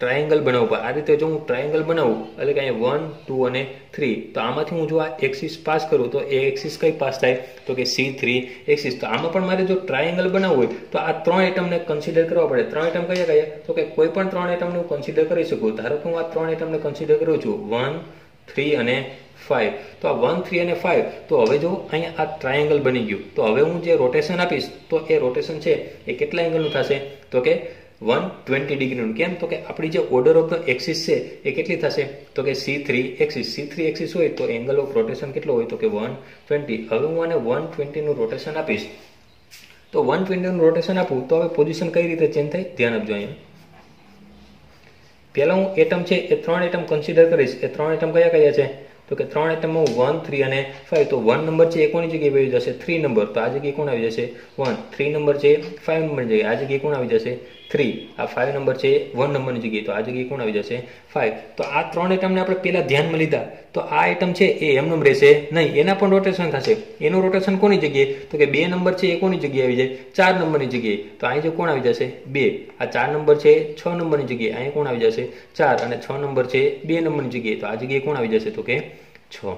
ટ્રાયેંગલ બનાવવું પડે. આ રીતે જો હું ટ્રાયેંગલ બનાવું એટલે કે અહીંયા 1 2 અને 3 તો આમાંથી હું જો આ એક્સિસ પાસ કરું તો એ એક્સિસ કઈ પાસ થાય તો કે C3 એક્સિસ. તો આમાં પણ મારે જો ટ્રાયેંગલ બનાવવું હોય તો આ 3 એટમને કન્સિડર કરવા પડે. 3 એટમ કયા તો કે કોઈ પણ 3 એટમને હું કન્સિડર કરી શકું. ધારો કે હું આ 3 એટમને કન્સિડર કરું છું 1 3 અને 5. તો આ 1 3 અને 5 તો હવે જો અહીંયા આ ટ્રાયેંગલ બની ગયું તો હવે હું જે રોટેશન આપીશ તો એ રોટેશન છે એ કેટલા એંગલનું થશે તો કે 120 ડિગ્રીનું. કેમ તો કે આપણી જે ઓર્ડર ઓફ ધ એક્સિસ છે એ કેટલી થશે તો કે C3 એક્સિસ હોય તો એંગલ ઓફ રોટેશન કેટલો હોય તો કે 120. હવે હું આને 120 નું રોટેશન આપીશ તો 120 નું રોટેશન આપું તો હવે પોઝિશન કઈ રીતે ચેન્જ થાય ધ્યાન આપજો. અહીંયા પહેલા હું એટમ છે એ 3 એટમ કન્સિડર કરીશ. એ 3 એટમ કયા છે તો કે 3 એટમમાં 1 3 અને 5. તો 1 નંબર છે એ કોની જગ્યાએ આવી જશે 3 નંબર. તો આ જગ્યાએ કોણ આવી જશે 1. 3 નંબર છે 5 નંબરની જગ્યાએ આ જગ્યાએ કોણ આવી જશે 3. આ 5 નંબર છે 1 નંબરની જગ્યાએ તો આ જગ્યાએ કોણ આવી જશે 5. તો આ 3 એટમને આપણે પહેલા ધ્યાનમાં લીધા તો આ એટમ છે એ એમનેમ રહેશે નહીં, એના પણ રોટેશન થશે. એનું રોટેશન કોની જગ્યાએ તો કે 2 નંબર છે એ કોની જગ્યાએ આવી જાય 4 નંબરની જગ્યાએ. તો અહીં જે કોણ આવી જશે 2. આ 4 નંબર છે 6 નંબરની જગ્યાએ અહીં કોણ આવી જશે 4 અને 6 નંબર છે 2 નંબરની જગ્યાએ. તો આ જગ્યાએ કોણ આવી જશે તો કે 6.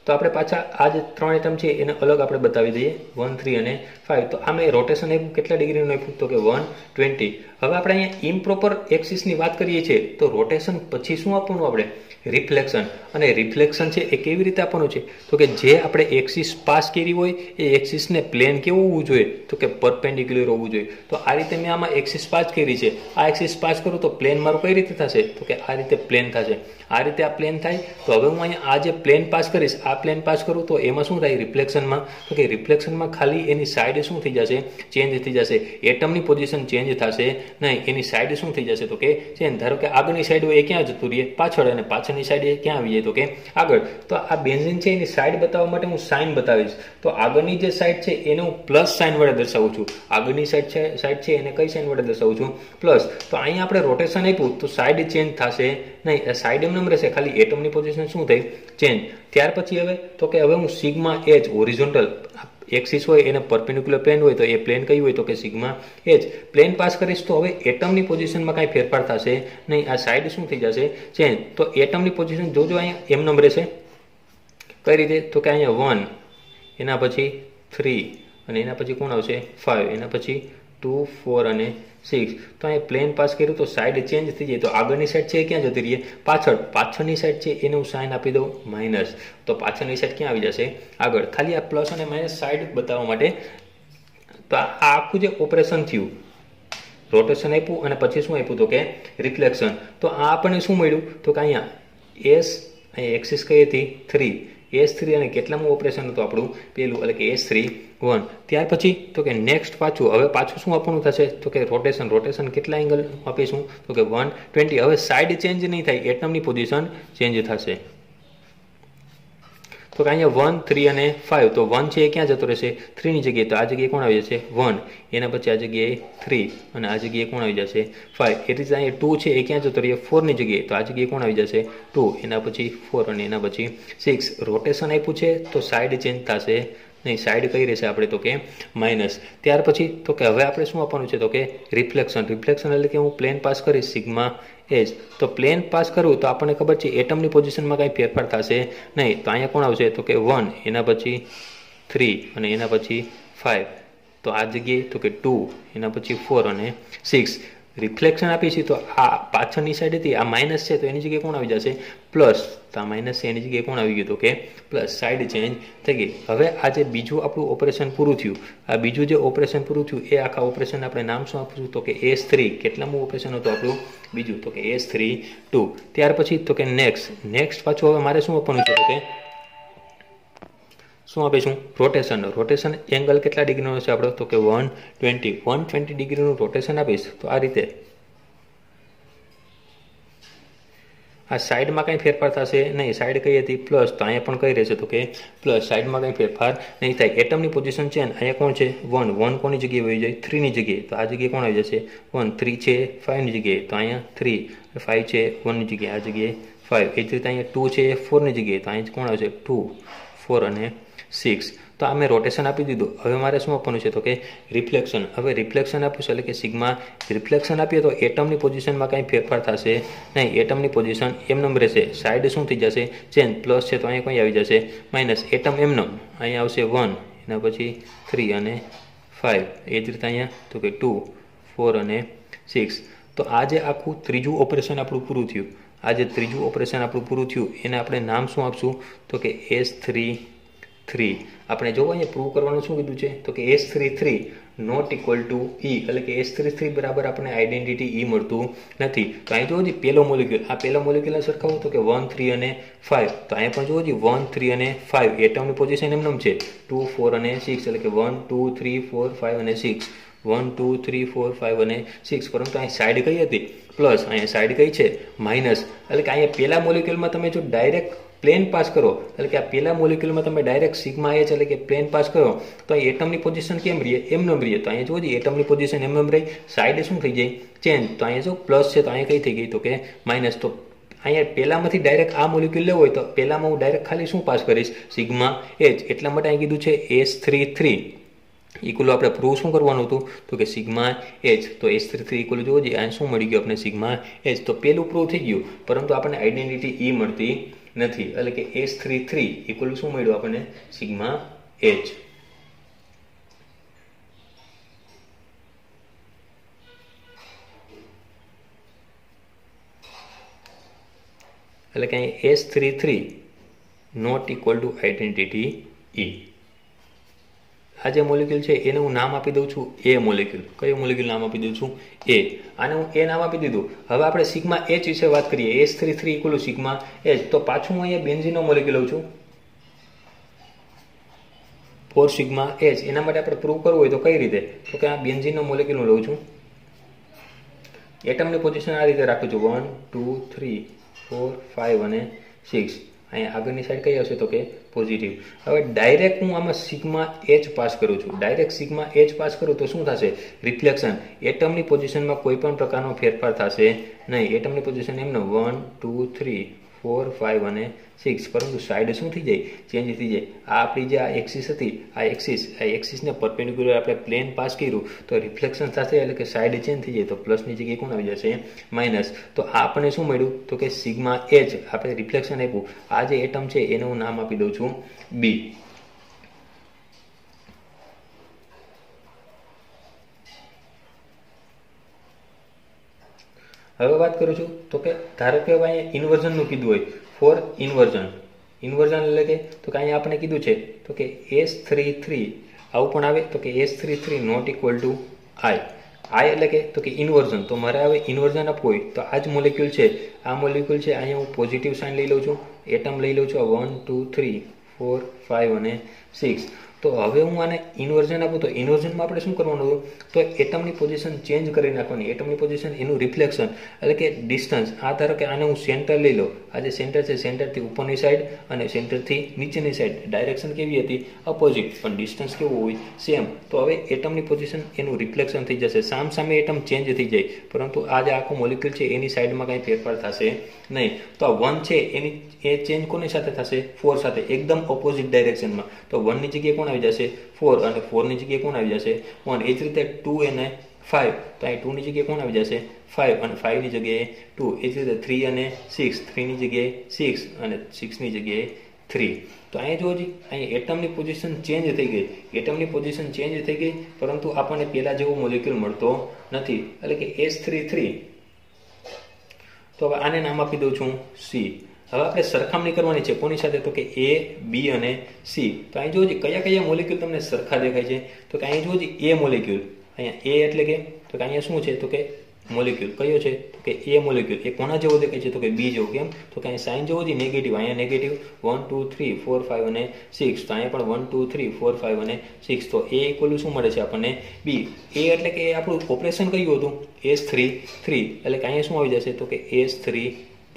તો આપણે પાછા આ જે 3 એટમ છે એને અલગ આપણે બતાવી દઈએ 1 3 અને 5. તો આમે રોટેશન આપ્યું કેટલા ડિગ્રીનું આપ્યું તો કે 120. હવે આપણે અહીંયા ઇમ્પ્રોપર એક્સિસની વાત કરીએ છીએ તો રોટેશન પછી શું આપવાનું આપણે રિફ્લેક્શન. અને રિફ્લેક્શન છે એ કેવી રીતે આપવાનું છે તો કે જે આપણે એક્સિસ પાસ કરી હોય એ એક્સિસને પ્લેન કેવું હોવું જોઈએ તો કે પરપેન્ડિક્યુલર હોવું જોઈએ. તો આ રીતે મેં આમાં એક્સિસ પાસ કરી છે. આ એક્સિસ પાસ કરું તો પ્લેન મારું કઈ રીતે થશે તો કે આ રીતે પ્લેન થશે. આ રીતે આ પ્લેન થાય તો હવે હું અહીંયા આ જે પ્લેન પાસ કરીશ આ પ્લેન પાસ કરું તો એમાં શું થાય રિફ્લેક્શનમાં તો કે રિફ્લેક્શનમાં ખાલી એની સાઈડ શું થઈ જશે ચેન્જ થઈ જશે. એટમની પોઝિશન ચેન્જ થશે નહીં, એની સાઈડ શું થઈ જશે તો કે ચેન્જ. ધારો કે આગળની સાઈડ હોય એ ક્યાં જતું રહીએ પાછળ અને પાછળની સાઈડ એ ક્યાં આવી જાય તો કે આગળ. તો આ બેન્ઝીન છે એની સાઈડ બતાવવા માટે હું સાઇન બતાવીશ. તો આગળની જે સાઈડ છે એને હું પ્લસ સાઇન વડે દર્શાવું છું. આગળની સાઈડ છે એને કઈ સાઇન વડે દર્શાવું છું પ્લસ. તો અહીંયા આપણે રોટેશન આપ્યું તો સાઈડ ચેન્જ થશે નહીં, સાઈડ એમ રહેશે, ખાલી એટમની પોઝિશન શું થઈ ચેન્જ. ત્યાર પછી હવે તો કે હવે હું સિગ્મા એચ હોરિઝોન્ટલ એક્સિસ હોય એને પરપેન્ડિક્યુલર પ્લેન હોય તો એ પ્લેન કઈ હોય તો કે સિગ્મા એચ પ્લેન પાસ કરીશ તો હવે એટમની પોઝિશનમાં કાંઈ ફેરફાર થશે નહીં, આ સાઈડ શું થઈ જશે ચેન્જ. તો એટમની પોઝિશન જોજો અહીંયા એમ નંબર રહેશે કઈ રીતે તો કે અહીંયા 1 એના પછી 3 અને એના પછી કોણ આવશે 5 એના પછી 2 4 અને 6. તો અહીંયા પ્લેન પાસ કર્યું તો સાઈડ ચેન્જ થઈ જાય. તો આગળની સાઈડ છે એ ક્યાં જતી રહીએ પાછળની સાઈડ છે એને હું સાઇન આપી દઉં માઇનસ. તો પાછળની સાઈડ ક્યાં આવી જશે આગળ. ખાલી આ પ્લસ અને માઇનસ સાઈડ બતાવવા માટે. તો આ આખું જે ઓપરેશન થયું રોટેશન આપ્યું અને પછી શું આપ્યું તો કે રિફ્લેક્શન. તો આ આપણને શું મળ્યું તો કે અહીંયા અહીંયા એક્સિસ કઈ હતી 3 S3 અને કેટલામું ઓપરેશન હતું આપણું પેલું એટલે કે S3 1. ત્યાર પછી તો કે નેક્સ્ટ પાછું શું આપવાનું થશે તો કે રોટેશન કેટલા એંગલ આપીશું તો કે 120. હવે સાઈડ ચેન્જ નહીં થાય, એટમની પોઝિશન ચેન્જ થશે. તો કે અહીંયા 1 3 અને 5. તો 1 છે એ ક્યાં જતો રહેશે 3 ની જગ્યાએ. તો આ જગ્યાએ કોણ આવી જશે 1 એના પછી આ જગ્યાએ 3 અને આ જગ્યાએ કોણ આવી જશે 5. એ રીતે અહીંયા 2 છે એ ક્યાં જતો રહીએ 4 ની જગ્યાએ. તો આ જગ્યાએ કોણ આવી જશે 2 એના પછી 4 અને એના પછી 6. રોટેશન આપ્યું છે તો સાઈડ ચેન્જ થશે નહીં, સાઈડ કઈ રહેશે આપણે તો કે માઇનસ. ત્યાર પછી તો કે હવે આપણે શું આપવાનું છે તો કે રિફ્લેક્શન એટલે કે હું પ્લેન પાસ કરીશ સિગ્મા એચ. તો પ્લેન પાસ કરું તો આપણને ખબર છે એટમની પોઝિશનમાં કાંઈ ફેરફાર થશે નહીં. તો અહીંયા કોણ આવશે તો કે 1 એના પછી 3 અને એના પછી 5. તો આ જગ્યાએ તો કે 2 એના પછી 4 અને 6. રિફ્લેક્શન આપી છે તો આ પાછળની સાઈડ હતી આ માઇનસ છે તો એની જગ્યાએ કોણ આવી જશે પ્લસ. તો આ માઇનસ છે એની જગ્યાએ કોણ આવી ગયું તો કે પ્લસ, સાઈડ ચેન્જ થઈ ગઈ. હવે આ જે બીજું આપણું ઓપરેશન પૂરું થયું, આ બીજું જે ઓપરેશન પૂરું થયું એ આખા ઓપરેશન આપણે નામ શું આપીશું તો કે S3. કેટલામું ઓપરેશન હતું આપણું બીજું તો કે S3 2. ત્યાર પછી તો કે નેક્સ્ટ પાછું હવે મારે શું આપવાનું છે તો કે શું આપીશું? રોટેશન. રોટેશન એંગલ કેટલા ડિગ્રીનો છે આપણો? તો કે 120 ડિગ્રીનું રોટેશન આપીશ તો આ રીતે આ સાઈડમાં કંઈ ફેરફાર થશે નહીં. સાઈડ કઈ હતી? પ્લસ, તો અહીંયા પણ કઈ રહેશે? તો કે પ્લસ. સાઈડમાં કંઈ ફેરફાર નહીં થાય. એટમની પોઝિશન છે ને અહીંયા કોણ છે? 1 કોની જગ્યાએ વહી જાય? 3 ની જગ્યાએ. તો આ જગ્યાએ કોણ આવી જશે? 1. 3 છે 5 ની જગ્યાએ, તો અહીંયા 3. 5 છે 1 ની જગ્યાએ, આ જગ્યાએ 5. એ જ રીતે અહીંયા 2 છે 4 ની જગ્યાએ, તો અહીંયા કોણ આવશે? 2, 4 અને 6. તો આ મેં રોટેશન આપી દીધું. હવે મારે શું આપવાનું છે? તો કે રિફ્લેક્શન. હવે રિફ્લેક્શન આપ્યું છે એટલે કે સિગ્મા રિફ્લેક્શન આપીએ તો એટમની પોઝિશનમાં કાંઈ ફેરફાર થશે નહીં. એટમની પોઝિશન એમનેમ રહેશે. સાઈડ શું થઈ જશે? ચેન્જ. પ્લસ છે તો અહીંયા કઈ આવી જશે? માઇનસ. એટમ એમનેમ અહીંયા આવશે 1, એના પછી 3 અને 5. એ જ રીતે અહીંયા તો કે 2, 4 અને 6. તો આ જે આખું ત્રીજું ઓપરેશન આપણું પૂરું થયું. આ જે ત્રીજું ઓપરેશન આપણું પૂરું થયું એને આપણે નામ શું આપશું? તો કે S33. આપણે જો અહીંયા પ્રૂવ કરવાનું શું કીધું છે? તો કે S33 not equal two E, એટલે કે S33 બરાબર આપણે આઈડેન્ટિટી E મળતું નથી. તો અહીં જોવો પહેલો મોલિક્યુલ, આ પહેલો મોલિક્યુલને સરખાવું તો કે 1, 3 અને 5. તો અહીંયા પણ જોવો 1, 3 અને 5. એટમની પોઝિશન એમનેમ છે 2, 4 અને 6, એટલે કે 1, 2, 3, 4, 5 અને 6. 1, 2, 3, 4, 5 અને 6. પરંતુ અહીં સાઈડ કઈ હતી? પ્લસ. અહીંયા સાઈડ કઈ છે? માઇનસ. એટલે કે અહીંયા પહેલા મોલિક્યુલમાં તમે જો ડાયરેક્ટ પ્લેન પાસ કરો, એટલે કે આ પહેલા મોલિક્યુલમાં તમે ડાયરેક્ટ સિગ્મા H એટલે કે પ્લેન પાસ કરો તો અહીં એટમની પોઝિશન કેમ રહે? એમનેમ રહે. તો અહીંયા જોવો એટમની પોઝિશન એમનેમ રહી. સાઈડ શું થઈ જાય? ચેન્જ. તો અહીંયા જો પ્લસ છે તો અહીંયા કઈ થઈ ગઈ? તો કે માઇનસ. તો અહીંયા પહેલામાંથી ડાયરેક્ટ આ મોલિક્યુલ લેવો હોય તો પહેલામાં હું ડાયરેક્ટ ખાલી શું પાસ કરીશ? Sigma H. એટલા માટે અહીં કીધું છે S33 ઇક્વલ આપણે પ્રૂવ શું કરવાનું હતું? તો કે સિગ્મા H. તો S33 ઇક્વલ જોવો અહીંયા શું મળી ગયું આપણે? Sigma H. તો પેલું પ્રૂવ થઈ ગયું, પરંતુ આપણને આઈડેન્ટિટી E મળતી નથી. એટલે કે S33 ઇક્વલ શું મળ્યું આપણને? Sigma H. એટલે કે S33 not equal to identity E. આ જે મોલિક્યુલ છે એને હું નામ આપી દઉં છું A મોલિક્યુલ. કયો મોલિક્યુલ નામ આપી દઉં છું? A. આને હું A નામ આપી દીધું. હવે આપણે સિગ્મા H વિશે વાત કરીએ. S33 equal to sigma H. તો પાછું હું અહીંયા બેન્ઝીનનો મોલિક્યુલ લઉં છું 4 સિગ્મા H. એના માટે આપણે પ્રૂવ કરવું હોય તો કઈ રીતે? તો કે આ બેન્ઝીનનો મોલિક્યુલ હું લઉં છું. એટમની પોઝિશન આ રીતે રાખું છું 1, 2, 3, 4, 5 અને 6. અહીંયા આગળની સાઈડ કઈ આવશે? તો કે પોઝિટિવ. હવે ડાયરેક્ટ હું આમાં સિગ્મા H પાસ કરું છું. ડાયરેક્ટ સિગ્મા H પાસ કરું તો શું થશે? રિફ્લેક્શન. એટમની પોઝિશનમાં કોઈ પણ પ્રકારનો ફેરફાર થશે નહીં. એટમની પોઝિશન એમને 1, 2, 3, 4, 5 અને 6. પરંતુ સાઈડ શું થઈ જાય? ચેન્જ થઈ જાય. આ આપણી જે આ એક્સિસ હતી, આ એક્સિસને પરપેન્ડિક્યુલર આપણે પ્લેન પાસ કર્યું તો રિફ્લેક્શન થશે, એટલે કે સાઈડ ચેન્જ થઈ જાય. તો પ્લસની જગ્યાએ કોણ આવી જશે? માઇનસ. તો આપણને શું મળ્યું? તો કે સિગ્મા H. આપણે રિફ્લેક્શન આપ્યું. આ જે એટમ છે એને હું નામ આપી દઉં છું B. હવે વાત કરું છું તો કે ધારો કે અહીંયા ઇન્વર્ઝનનું કીધું હોય ફોર ઇન્વર્ઝન એટલે કે તો કે અહીંયા આપણે કીધું છે તો કે S33 આવું પણ આવે તો કે S33 not equal two I એટલે કે તો કે ઇન્વર્ઝન. તો મારે હવે ઇન્વર્ઝન આપવું હોય તો આ જ મોલિક્યુલ છે, આ મોલિક્યુલ છે, અહીંયા હું પોઝિટિવ સાઇન લઈ લઉં છું, એટમ લઈ લઉં છું 1, 2, 3, 4, 5 અને 6. તો હવે હું આને ઇન્વર્ઝન આપું તો ઇન્વર્ઝનમાં આપણે શું કરવાનું હતું? તો એટમની પોઝિશન ચેન્જ કરી નાખવાની. એટમની પોઝિશન એનું રિફ્લેક્શન એટલે કે ડિસ્ટન્સ. આ ધારો કે આને હું સેન્ટર લઈ લઉં. આ જે સેન્ટર છે સેન્ટરથી ઉપરની સાઈડ અને સેન્ટરથી નીચેની સાઈડ ડાયરેક્શન કેવી હતી? અપોઝિટ, પણ ડિસ્ટન્સ કેવું હોય? સેમ. તો હવે એટમની પોઝિશન એનું રિફ્લેક્શન થઈ જશે. સામે એટમ ચેન્જ થઈ જાય, પરંતુ આ જે આખો મોલિક્યુલ છે એની સાઈડમાં કંઈ ફેરફાર થશે નહીં. તો આ 1 છે એ ચેન્જ કોની સાથે થશે? 4 સાથે, એકદમ ઓપોઝિટ ડાયરેક્શનમાં. તો 1 ની જગ્યાએ કોણ આવી જશે? 4 અને 4 ની જગ્યાએ કોણ આવી જશે? 1. એ જ રીતે 2 અને 5, તો અહીં 2 ની જગ્યાએ કોણ આવી જશે? 5 અને 5 ની જગ્યાએ 2. એ જ રીતે 3 અને 6, 3 ની જગ્યાએ 6 અને 6 ની જગ્યાએ 3. તો અહીંયા જોવો અહીંયા એટમની પોઝિશન ચેન્જ થઈ ગઈ. એટમની પોઝિશન ચેન્જ થઈ ગઈ, પરંતુ આપણને પહેલા જેવો મોલિક્યુલ મળતો નથી, એટલે કે S33. તો હવે આને નામ આપી દઉં છું C. હવે આપણે સરખામણી કરવાની છે કોની સાથે? તો કે A, B અને C. તો અહીં જોવો કયા મોલિક્યુલ તમને સરખા દેખાય છે? તો કે અહીં જોવો A મોલિક્યુલ. અહીંયા A એટલે કે તો કે અહીંયા શું છે? તો કે મોલિક્યુલ કયો છે તો કે એ મોલિક્યુલ એ કોના જેવો દેખાય છે તો કે બી જેવો. કેમ તો કે અહીં સાઇન જેવો છે નેગેટિવ, અહીંયા નેગેટિવ 1 2 3 4 5 અને 6, તો અહીંયા પણ 1 2 3 4 5 અને 6. તો એ ઇક્વલ શું મળે છે આપણને બી. એ એટલે કે આપણું ઓપરેશન કયું હતું S3 3, એટલે કે અહીંયા શું આવી જશે તો કે S3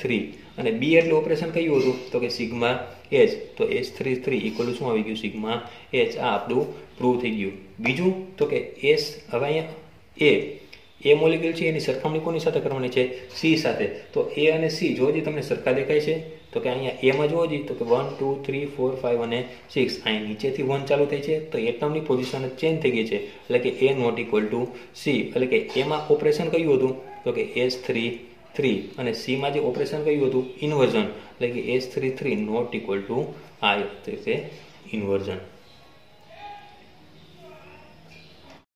3, અને બી એટલે ઓપરેશન કયું હતું તો કે સિગ્મા H, તો S3 3 ઇક્વલ શું આવી ગયું સિગ્મા H. આ આપણું પ્રૂવ થઈ ગયું. બીજું તો કે S, હવે અહીંયા એ મોલિક્યુલ છે એની સરખામણી કોની સાથે કરવાની છે સી સાથે. તો એ અને સી જોજી તમને સરખા દેખાય છે તો કે અહીંયા એમાં જોજી તો કે 1 2 3 4 5 અને 6, અહીં નીચેથી 1 ચાલુ થાય છે તો એટમની પોઝિશન ચેન્જ થઈ ગઈ છે, એટલે કે એ નોટ ઇક્વલ ટુ સી. એટલે કે એમાં ઓપરેશન કયું હતું તો કે S3 3, અને સીમાં જે ઓપરેશન કયું હતું ઇન્વર્ઝન, એટલે કે S3 3 નોટ ઇક્વલ ટુ આ ઇન્વર્ઝન.